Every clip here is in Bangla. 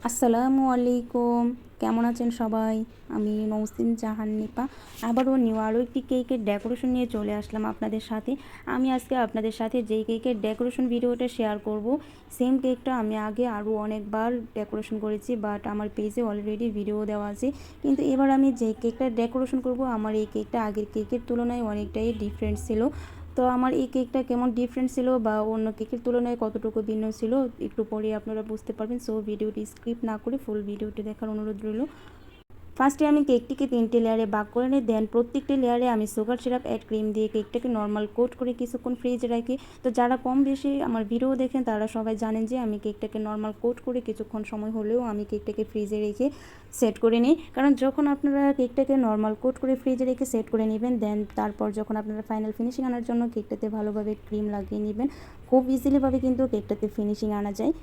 আসসালামু আলাইকুম। কেমন আছেন সবাই? আমি মৌসিন জাহান নিপা আবারও আরও একটি কেকের ডেকোরেশন নিয়ে চলে আসলাম আপনাদের সাথে। আমি আজকে আপনাদের সাথে যেই কেকের ডেকোরেশন ভিডিওটা শেয়ার করব, সেম কেকটা আমি আগে আরও অনেকবার ডেকোরেশন করেছি, বাট আমার পেজে অলরেডি ভিডিও দেওয়া আছে। কিন্তু এবার আমি যেই কেকটা ডেকোরেশন করব, আমার এই কেকটা আগের কেকের তুলনায় অনেকটাই ডিফারেন্ট ছিল। তো আমার এই কেকটা কেমন ডিফারেন্ট ছিল বা অন্য কেকের তুলনায় কতটুকু ভিন্ন ছিল একটু পরে আপনারা বুঝতে পারবেন। সো ভিডিওটি স্কিপ না করে ফুল ভিডিওটি দেখার অনুরোধ রইল। ফার্স্টে আমি কেকটিকে 3টে লেয়ারে ভাগ করে নিই, দেন প্রত্যেকটি লেয়ারে আমি সুগার সিরাপ অ্যাড ক্রিম দিয়ে কেকটাকে নর্মাল কোট করে কিছুক্ষণ ফ্রিজে রাখি। তো যারা কম বেশি আমার ভিডিও দেখেন তারা সবাই জানেন যে আমি কেকটাকে নর্মাল কোট করে কিছুক্ষণ সময় হলেও আমি কেকটাকে ফ্রিজে রেখে সেট করে নিই। কারণ যখন আপনারা কেকটাকে নর্মাল কোট করে ফ্রিজে রেখে সেট করে নেবেন, দেন তারপর যখন আপনারা ফাইনাল ফিনিশিং আনার জন্য কেকটাতে ভালোভাবে ক্রিম লাগিয়ে নেবেন, খুব ইজিলিভাবে কিন্তু কেকটাতে ফিনিশিং আনা যায়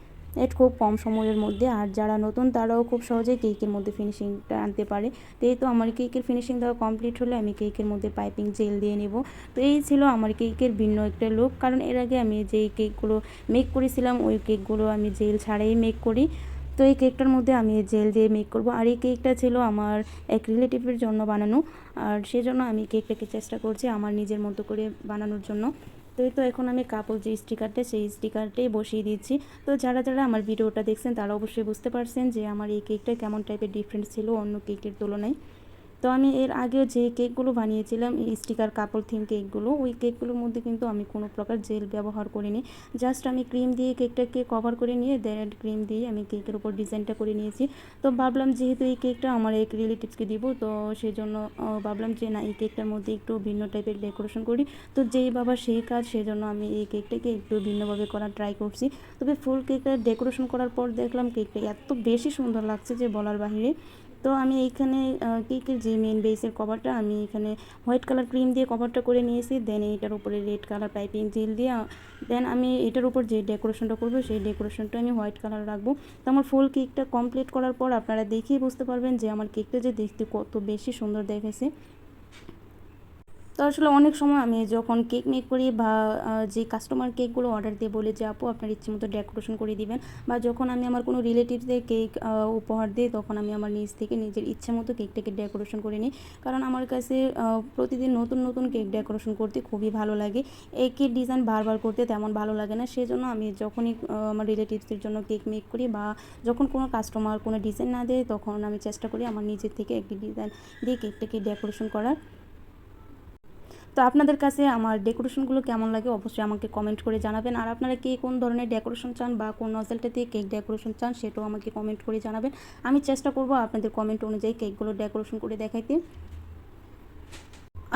খুব কম সময়ের মধ্যে। আর যারা নতুন তারাও খুব সহজেই কেকের মধ্যে ফিনিশিংটা আনতে পারে। তো এই তো আমার কেকের ফিনিশিং দেওয়া কমপ্লিট হলে আমি কেকের মধ্যে পাইপিং জেল দিয়ে নেব। তো এই ছিল আমার কেকের ভিন্ন একটা লুক, কারণ এর আগে আমি যেই কেকগুলো মেক করেছিলাম ওই কেকগুলো আমি জেল ছাড়াই মেক করি। তো এই কেকটার মধ্যে আমি জেল দিয়ে মেক করব। আর এই কেকটা ছিল আমার এক রিলেটিভের জন্য বানানো, আর সেজন্য আমি কেকটাকে চেষ্টা করছি আমার নিজের মতো করে বানানোর জন্য। তো এখন আমি কাপড় যে স্টিকারটা সেই স্টিকারটাই বসিয়ে দিচ্ছি। তো যারা যারা আমার ভিডিওটা দেখছেন তারা অবশ্যই বুঝতে পারছেন যে আমার এই কেকটা কেমন টাইপের ডিফারেন্ট ছিল অন্য কেকের তুলনায়। তো আমি এর আগেও যে কেকগুলো বানিয়েছিলাম এই স্টিকার কাপড় থিম কেকগুলো, ওই কেকগুলোর মধ্যে কিন্তু আমি কোনো প্রকার জেল ব্যবহার করিনি। জাস্ট আমি ক্রিম দিয়ে কেকটাকে কভার করে নিয়ে দেন ক্রিম দিয়ে আমি কেকের উপর ডিজাইনটা করে নিয়েছি। তো ভাবলাম যেহেতু এই কেকটা আমার এক রিলেটিভসকে দিব, তো সেই জন্য ভাবলাম যে না, এই কেকটার মধ্যে একটু ভিন্ন টাইপের ডেকোরেশন করি। তো যেই বাবা সেই কাজ, সেই জন্য আমি এই কেকটাকে একটু ভিন্নভাবে করার ট্রাই করছি। তবে ফুল কেকটা ডেকোরেশন করার পর দেখলাম কেকটা এত বেশি সুন্দর লাগছে যে বলার বাহিরে। তো আমি এইখানে কেকের যে মেন বেসের কভারটা আমি এখানে হোয়াইট কালার ক্রিম দিয়ে কভারটা করে নিয়েছি, দেন এটার উপরে রেড কালার পাইপিং জেল দিয়ে দেন আমি এটার উপর যে ডেকোরেশনটা করবো সেই ডেকোরেশনটা আমি হোয়াইট কালার রাখবো। তো আমার ফুল কেকটা কমপ্লিট করার পর আপনারা দেখেই বুঝতে পারবেন যে আমার কেকটা যে দেখতে কত বেশি সুন্দর দেখেছে। তো আসলে অনেক সময় আমি যখন কেক মেক করি বা যে কাস্টমার কেকগুলো অর্ডার দিয়ে বলে যে আপু আপনার ইচ্ছে মতো ডেকোরেশন করে দিবেন, বা যখন আমি আমার কোনো রিলেটিভসদের কেক উপহার দিই তখন আমি আমার নিজ থেকে নিজের ইচ্ছে মতো কেকটাকে ডেকোরেশন করে নিই। কারণ আমার কাছে প্রতিদিন নতুন নতুন কেক ডেকোরেশন করতে খুবই ভালো লাগে। একই ডিজাইন বারবার করতে তেমন ভালো লাগে না। সেজন্য আমি যখনই আমার রিলেটিভসদের জন্য কেক মেক করি বা যখন কোনো কাস্টমার কোনো ডিজাইন না দেয় তখন আমি চেষ্টা করি আমার নিজের থেকে একটি ডিজাইন দিয়ে কেকটাকে ডেকোরেশন করার। তো আপনাদের কাছে আমার ডেকোরেশনগুলো কেমন লাগে অবশ্যই আমাকে কমেন্ট করে জানাবেন। আর আপনারা কে কোন ধরনের ডেকোরেশন চান বা কোন নজেলটা দিয়ে কেক ডেকোরেশন চান সেটাও আমাকে কমেন্ট করে জানাবেন। আমি চেষ্টা করব আপনাদের কমেন্ট অনুযায়ী কেকগুলো ডেকোরেশন করে দেখাইতে।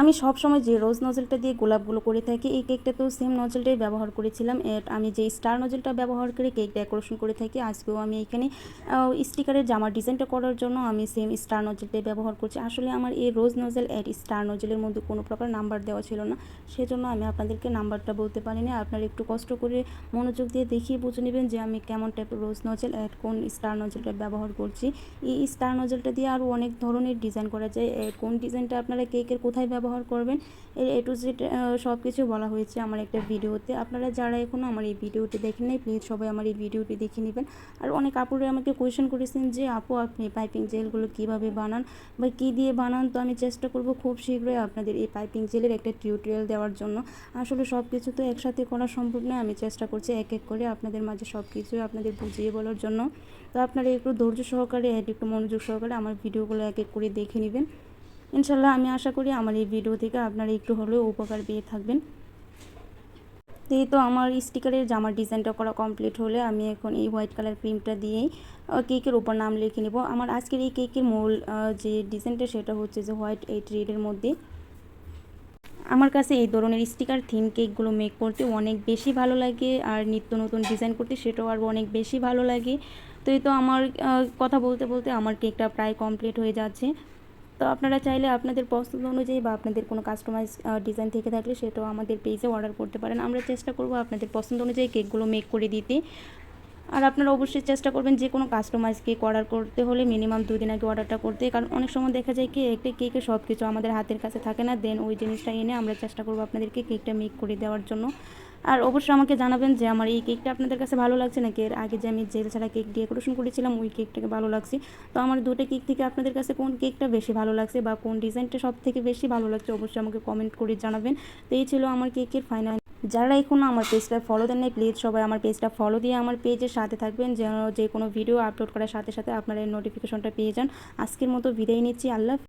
আমি সবসময় যে রোজ নজেলটা দিয়ে গোলাপগুলো করে থাকি, এই কেকটাতেও সেম নজেলটাই ব্যবহার করেছিলাম। আমি যে স্টার নজেলটা ব্যবহার করে কেক ডেকোরেশন করে থাকি, আজকেও আমি এখানে স্টিকারের জামার ডিজাইনটা করার জন্য আমি সেম স্টার নজেলটাই ব্যবহার করছি। আসলে আমার এই রোজ নজেল স্টার নজেলের মধ্যে কোনো প্রকার নাম্বার দেওয়া ছিল না, সেজন্য আমি আপনাদেরকে নাম্বারটা বলতে পারিনি। আপনারা একটু কষ্ট করে মনোযোগ দিয়ে দেখিয়ে বুঝে নেবেন যে আমি কেমন টাইপের রোজ নজেল কোন স্টার নজেলটা ব্যবহার করছি। এই স্টার নজেলটা দিয়ে আরও অনেক ধরনের ডিজাইন করা যায়। কোন ডিজাইনটা আপনারা কেকের কোথায় ব্যবহার করবেন এ টু জেড সব কিছু বলা হয়েছে আমার একটা ভিডিওতে। আপনারা যারা এখনও আমার এই ভিডিওটি দেখেন নাই প্লিজ সবাই আমার এই ভিডিওটি দেখে নেবেন। আর অনেক আপুরা আমাকে কোয়েশ্চেন করেছেন যে আপু আপনি পাইপিং জেলগুলো কীভাবে বানান বা কী দিয়ে বানান। তো আমি চেষ্টা করব খুব শীঘ্রই আপনাদের এই পাইপিং জেলের একটা টিউটোরিয়াল দেওয়ার জন্য। আসলে সব কিছু তো একসাথে করা সম্ভব নয়, আমি চেষ্টা করছি এক এক করে আপনাদের মাঝে সব কিছুই আপনাদের বুঝিয়ে বলার জন্য। তো আপনারা একটু ধৈর্য সহকারে একটু মনোযোগ সহকারে আমার ভিডিওগুলো এক এক করে দেখে নেবেন। ইনশাল্লাহ আমি আশা করি আমার এই ভিডিও থেকে আপনারা একটু হলেও উপকার পেয়ে থাকবেন। তো আমার স্টিকারের জামার ডিজাইনটা করা কমপ্লিট হলে আমি এখন এই হোয়াইট কালার ক্রিমটা দিয়েই কেকের উপর নাম লিখে নেব। আমার আজকের এই কেকের মূল যে ডিজাইনটা সেটা হচ্ছে যে হোয়াইট 8 রেডের মধ্যে। আমার কাছে এই ধরনের স্টিকার থিম কেকগুলো মেক করতে অনেক বেশি ভালো লাগে, আর নিত্য নতুন ডিজাইন করতে সেটাও আরও অনেক বেশি ভালো লাগে। তো আমার কথা বলতে বলতে আমার কেকটা প্রায় কমপ্লিট হয়ে যাচ্ছে। তো আপনারা চাইলে আপনাদের পছন্দ অনুযায়ী বা আপনাদের কোনো কাস্টমাইজ ডিজাইন থেকে থাকলে সেটাও আমাদের পেজে অর্ডার করতে পারেন। আমরা চেষ্টা করব আপনাদের পছন্দ অনুযায়ী কেকগুলো মেক করে দিতে। আর আপনারা অবশ্যই চেষ্টা করবেন যে কোনো কাস্টমাইজ কেক অর্ডার করতে হলে মিনিমাম 2 দিন আগে অর্ডারটা করতে, কারণ অনেক সময় দেখা যায় কি একটা কেকে সব কিছু আমাদের হাতের কাছে থাকে না, দেন ওই জিনিসটা এনে আমরা চেষ্টা করব আপনাদেরকে কেকটা মেক করে দেওয়ার জন্য। আর অবশ্যই আমাকে জানাবেন যে আমার এই কেকটা আপনাদের কাছে ভালো লাগছে নাকি এর আগে যে আমি জেল ছাড়া কেক ডেকোরেশন করেছিলাম ওই কেকটাকে ভালো লাগছে। তো আমার দুটো কেক থেকে আপনাদের কাছে কোন কেকটা বেশি ভালো লাগছে বা কোন ডিজাইনটা সব থেকে বেশি ভালো লাগছে অবশ্যই আমাকে কমেন্ট করে জানাবেন। তো এই ছিল আমার কেকের ফাইনাল। যারা এখনও আমার পেজটা ফলো দেন নাই প্লিজ সবাই আমার পেজটা ফলো দিয়ে আমার পেজের সাথে থাকবেন, যেন যে কোনো ভিডিও আপলোড করার সাথে সাথে আপনারা এই নোটিফিকেশনটা পেয়ে যান। আজকের মতো বিদায় নিচ্ছি, আল্লাহ।